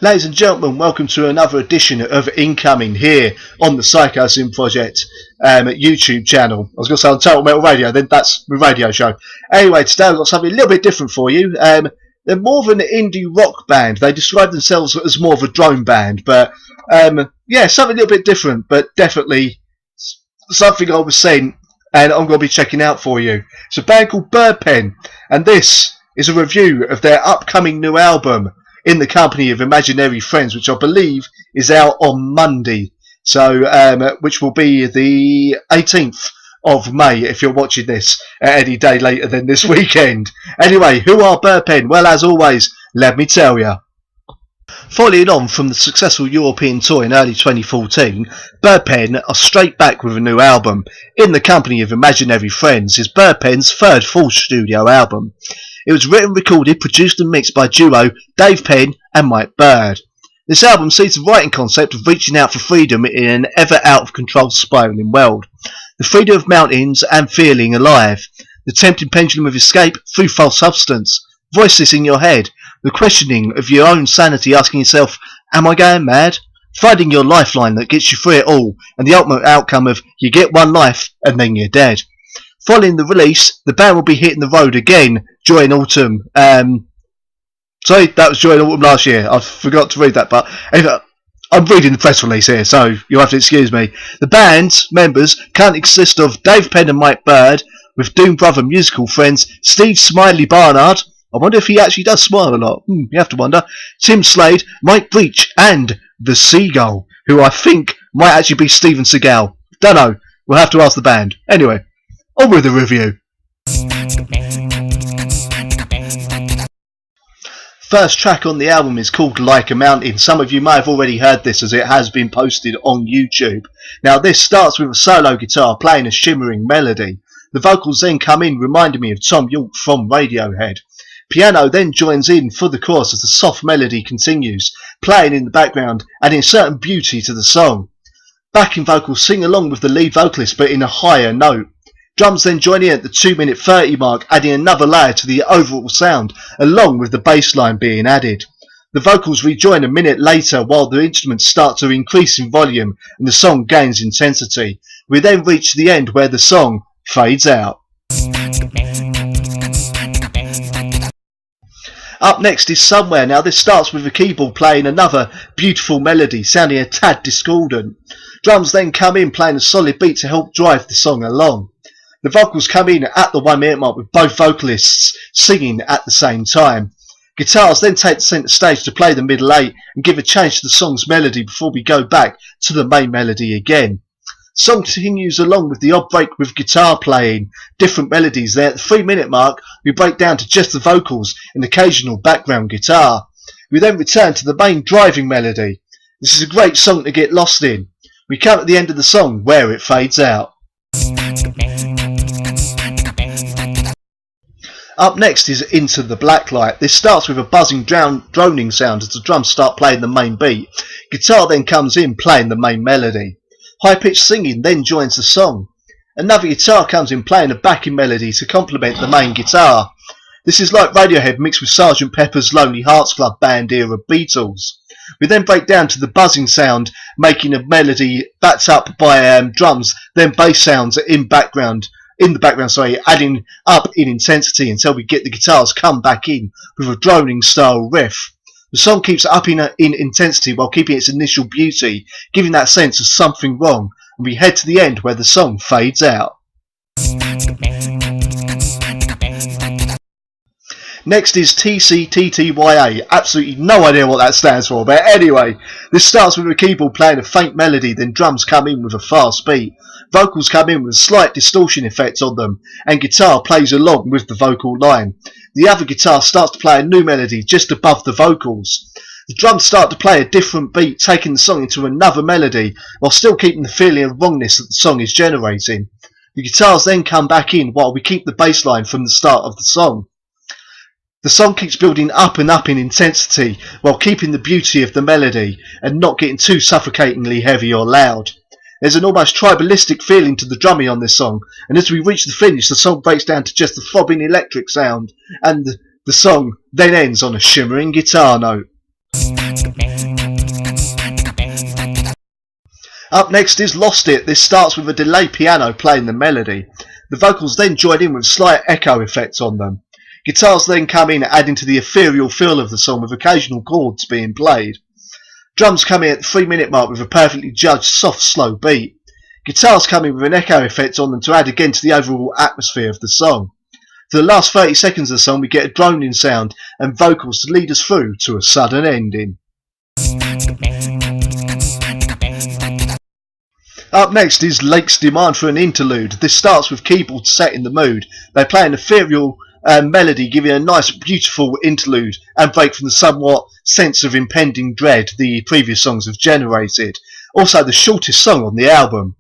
Ladies and gentlemen, welcome to another edition of Incoming here on the Psychosin Project YouTube channel. I was going to say on Total Metal Radio, then that's the radio show. Anyway, today I've got something a little bit different for you. They're more of an indie rock band. They describe themselves as more of a drone band, but yeah, something a little bit different, but definitely something I was sent and I'm going to be checking out for you. It's a band called Birdpen, and this is a review of their upcoming new album, In the Company of Imaginary Friends, which I believe is out on Monday, so which will be the 18th of May if you're watching this any day later than this weekend. Anyway, who are Birdpen? Well, as always, let me tell you. Following on from the successful European tour in early 2014, Birdpen are straight back with a new album. In the Company of Imaginary Friends is Birdpen's third full studio album. It was written, recorded, produced and mixed by duo Dave Penn and Mike Bird. This album sees the writing concept of reaching out for freedom in an ever out of control spiralling world. The freedom of mountains and feeling alive. The tempting pendulum of escape through false substance. Voices in your head. The questioning of your own sanity, asking yourself, am I going mad? Finding your lifeline that gets you through it all, and the ultimate outcome of you get one life and then you're dead. Following the release, the band will be hitting the road again during autumn. Sorry, that was during autumn last year. I forgot to read that, but I'm reading the press release here, so you'll have to excuse me. The band's members currently consist of Dave Penn and Mike Bird, with Doom Brother musical friends Steve Smiley Barnard. I wonder if he actually does smile a lot. You have to wonder. Tim Slade, Mike Breach, and The Seagull, who I think might actually be Steven Seagal. Don't know. We'll have to ask the band. Anyway, on with the review. First track on the album is called Like a Mountain. Some of you may have already heard this as it has been posted on YouTube. Now this starts with a solo guitar playing a shimmering melody. The vocals then come in reminding me of Tom York from Radiohead. Piano then joins in for the chorus as the soft melody continues, playing in the background, adding a certain beauty to the song. Backing vocals sing along with the lead vocalist but in a higher note. Drums then join in at the 2:30 mark, adding another layer to the overall sound, along with the bass line being added. The vocals rejoin a minute later while the instruments start to increase in volume and the song gains intensity. We then reach the end where the song fades out. Up next is Somewhere. Now this starts with a keyboard playing another beautiful melody, sounding a tad discordant. Drums then come in playing a solid beat to help drive the song along. The vocals come in at the 1 minute mark with both vocalists singing at the same time. Guitars then take the centre stage to play the middle 8 and give a change to the song's melody before we go back to the main melody again. The song continues along with the odd break with guitar playing different melodies. There at the 3 minute mark we break down to just the vocals and occasional background guitar. We then return to the main driving melody. This is a great song to get lost in. We come at the end of the song where it fades out. Up next is Into the Blacklight. This starts with a buzzing droning sound as the drums start playing the main beat. Guitar then comes in playing the main melody. High-pitched singing then joins the song. Another guitar comes in playing a backing melody to complement the main guitar. This is like Radiohead mixed with Sgt. Pepper's Lonely Hearts Club Band era Beatles. We then break down to the buzzing sound, making a melody backed up by drums, then bass sounds in the background, adding up in intensity until we get the guitars come back in with a droning style riff. The song keeps up in intensity while keeping its initial beauty, giving that sense of something wrong, and we head to the end where the song fades out. Next is Tctya. Absolutely no idea what that stands for, but anyway, this starts with a keyboard playing a faint melody, then drums come in with a fast beat. Vocals come in with a slight distortion effect on them, and guitar plays along with the vocal line. The other guitar starts to play a new melody just above the vocals. The drums start to play a different beat, taking the song into another melody, while still keeping the feeling of wrongness that the song is generating. The guitars then come back in while we keep the bass line from the start of the song. The song keeps building up and up in intensity while keeping the beauty of the melody and not getting too suffocatingly heavy or loud. There's an almost tribalistic feeling to the drumming on this song, and as we reach the finish the song breaks down to just the throbbing electric sound, and the song then ends on a shimmering guitar note. Up next is Lost It. This starts with a delay piano playing the melody. The vocals then join in with slight echo effects on them. Guitars then come in, adding to the ethereal feel of the song with occasional chords being played. Drums come in at the 3-minute mark with a perfectly judged soft slow beat. Guitars come in with an echo effect on them to add again to the overall atmosphere of the song. For the last 30 seconds of the song we get a droning sound and vocals to lead us through to a sudden ending. Up next is Lake's demand for an interlude. This starts with keyboards setting the mood. They play an ethereal melody, giving a nice beautiful interlude and break from the somewhat sense of impending dread the previous songs have generated. Also the shortest song on the album.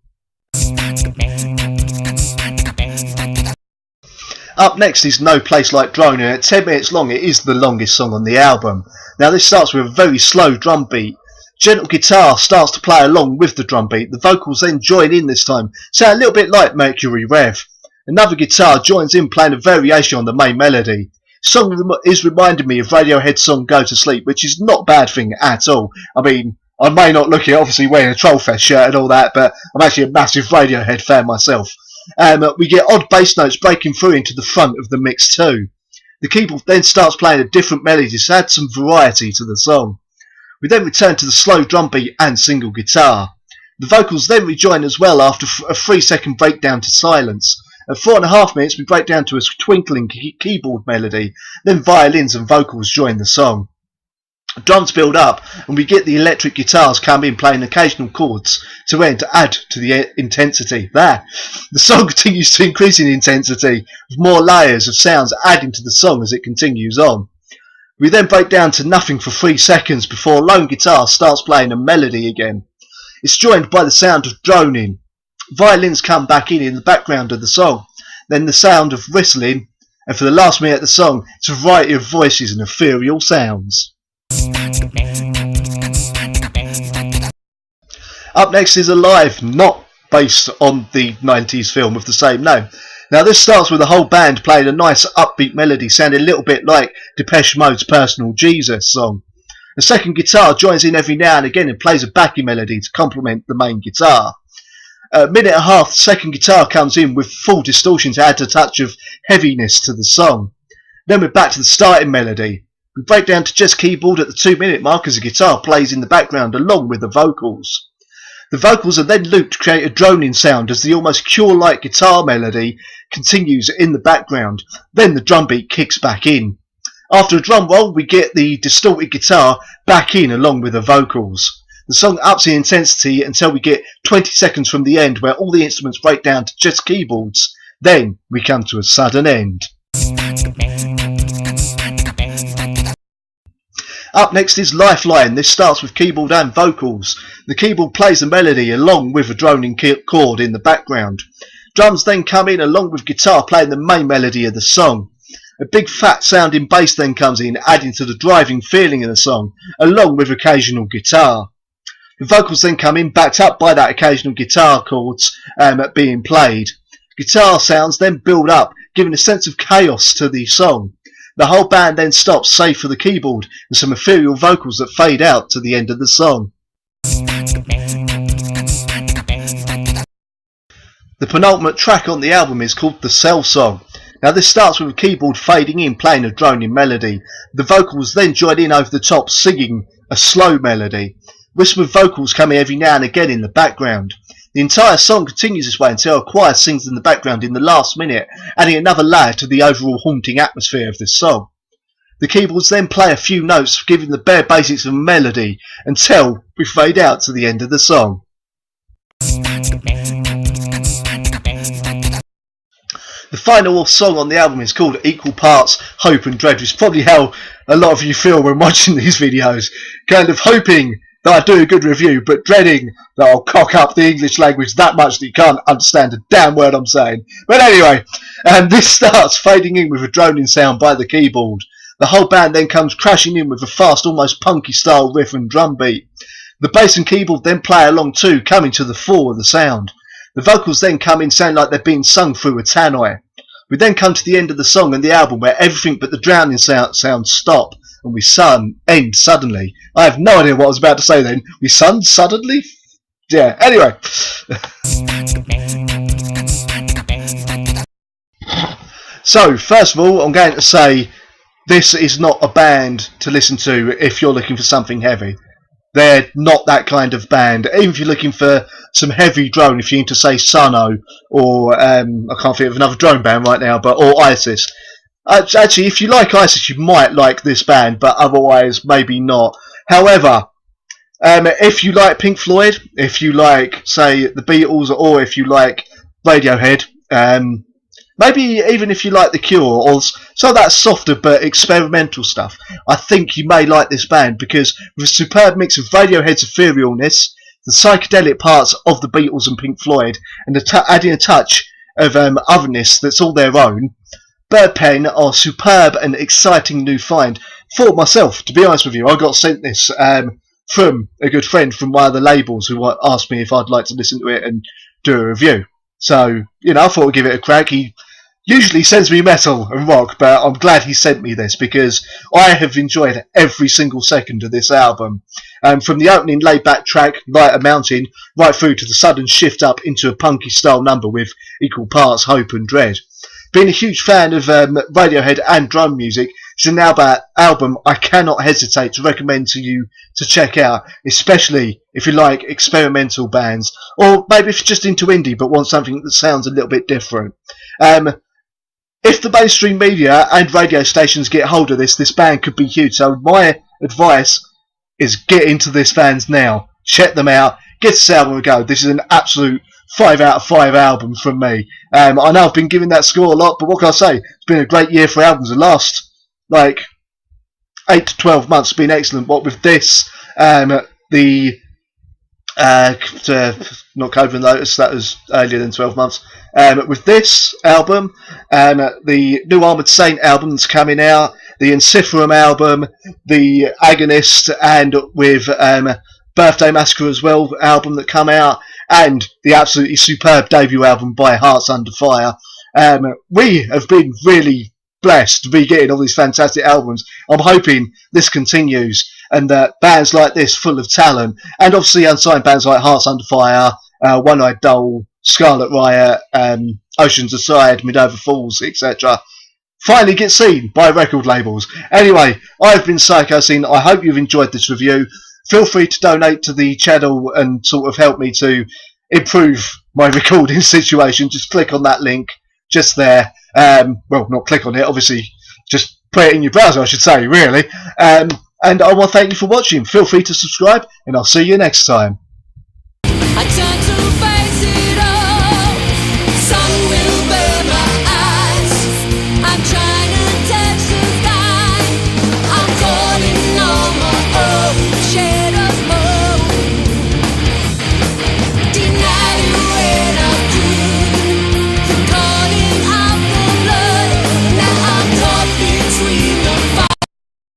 Up next is No Place Like Droning. At 10 minutes long it is the longest song on the album. Now this starts with a very slow drum beat. Gentle guitar starts to play along with the drum beat. The vocals then join in this time, sound a little bit like Mercury Rev. Another guitar joins in playing a variation on the main melody. The song is reminding me of Radiohead's song Go to Sleep, which is not a bad thing at all. I mean, I may not look it obviously wearing a Trollfest shirt and all that, but I'm actually a massive Radiohead fan myself. We get odd bass notes breaking through into the front of the mix too. The keyboard then starts playing a different melody to add some variety to the song. We then return to the slow drum beat and single guitar. The vocals then rejoin as well after a 3-second breakdown to silence. At 4.5 minutes we break down to a twinkling keyboard melody, then violins and vocals join the song. Drums build up and we get the electric guitars come in playing occasional chords to add to the intensity. There. The song continues to increase in intensity with more layers of sounds adding to the song as it continues on. We then break down to nothing for 3 seconds before lone guitar starts playing a melody again. It's joined by the sound of droning. Violins come back in the background of the song, then the sound of whistling, and for the last minute of the song it's a variety of voices and ethereal sounds. Up next is Alive, not based on the 90s film of the same name. Now this starts with the whole band playing a nice upbeat melody sounding a little bit like Depeche Mode's Personal Jesus song. The second guitar joins in every now and again and plays a backing melody to complement the main guitar. A minute and a half, the second guitar comes in with full distortion to add a touch of heaviness to the song. Then we're back to the starting melody. We break down to just keyboard at the 2-minute mark as the guitar plays in the background along with the vocals. The vocals are then looped to create a droning sound as the almost cure-like guitar melody continues in the background. Then the drum beat kicks back in. After a drum roll we get the distorted guitar back in along with the vocals. The song ups in intensity until we get 20 seconds from the end where all the instruments break down to just keyboards. Then we come to a sudden end. Up next is Lifeline. This starts with keyboard and vocals. The keyboard plays the melody along with a droning chord in the background. Drums then come in along with guitar playing the main melody of the song. A big fat sounding bass then comes in, adding to the driving feeling of the song, along with occasional guitar. The vocals then come in, backed up by that occasional guitar chords being played. Guitar sounds then build up, giving a sense of chaos to the song. The whole band then stops, save for the keyboard and some ethereal vocals that fade out to the end of the song. The penultimate track on the album is called The Cell Song. Now this starts with a keyboard fading in, playing a droning melody. The vocals then join in over the top, singing a slow melody. Whispered vocals coming every now and again in the background. The entire song continues this way until a choir sings in the background in the last minute, adding another layer to the overall haunting atmosphere of this song. The keyboards then play a few notes, giving the bare basics of a melody, until we fade out to the end of the song. The final song on the album is called Equal Parts Hope and Dread, which is probably how a lot of you feel when watching these videos. Kind of hoping that I do a good review, but dreading that I'll cock up the English language that much that you can't understand a damn word I'm saying. But anyway, this starts fading in with a droning sound by the keyboard. The whole band then comes crashing in with a fast, almost punky style riff and drum beat. The bass and keyboard then play along too, coming to the fore of the sound. The vocals then come in sound like they're being sung through a tannoy. We then come to the end of the song and the album where everything but the drowning sounds stop and we end suddenly. I have no idea what I was about to say then. We suddenly? Yeah, anyway. So, first of all, I'm going to say this is not a band to listen to if you're looking for something heavy. They're not that kind of band. Even if you're looking for some heavy drone, if you're into, say, Suno, or I can't think of another drone band right now, or ISIS. Actually, if you like ISIS, you might like this band, but otherwise, maybe not. However, if you like Pink Floyd, if you like, say, the Beatles, or if you like Radiohead, maybe even if you like The Cure, or some of that softer but experimental stuff, I think you may like this band, because with a superb mix of Radiohead's etherealness, the psychedelic parts of the Beatles and Pink Floyd, and adding a touch of otherness that's all their own, Birdpen are superb and exciting new find. For myself, to be honest with you, I got sent this from a good friend from one of the labels who asked me if I'd like to listen to it and do a review. So, I thought I'd give it a crack. He usually sends me metal and rock, but I'm glad he sent me this because I have enjoyed every single second of this album. From the opening laid-back track, Lighter Mountain, right through to the sudden shift up into a punky-style number with equal parts hope and dread. Being a huge fan of Radiohead and drum music, it's an album I cannot hesitate to recommend to you to check out, especially if you like experimental bands, or maybe if you're just into indie but want something that sounds a little bit different. If the mainstream media and radio stations get hold of this band could be huge. So my advice is get into this band now. Check them out. Give this album a go. This is an absolute 5 out of 5 album from me. I know I've been giving that score a lot, but what can I say? It's been a great year for albums. The last 8 to 12 months have been excellent. What with this, not Cobra and Lotus, that was earlier than 12 months. With this album, the new Armoured Saint album that's coming out, the Ensiferum album, the Agonist, and with Birthday Massacre as well album that come out, and the absolutely superb debut album by Hearts Under Fire. We have been really blessed to be getting all these fantastic albums. I'm hoping this continues and that bands like this, full of talent, and obviously unsigned bands like Hearts Under Fire, One Eyed Doll, Scarlet Riot, Oceans Aside, Minerva Falls, etc., finally get seen by record labels. Anyway, I've been Psychosin. I hope you've enjoyed this review. Feel free to donate to the channel and sort of help me to improve my recording situation. Just click on that link just there. Well, not click on it, obviously. Just put it in your browser, I should say, really. And I want to thank you for watching. Feel free to subscribe, and I'll see you next time.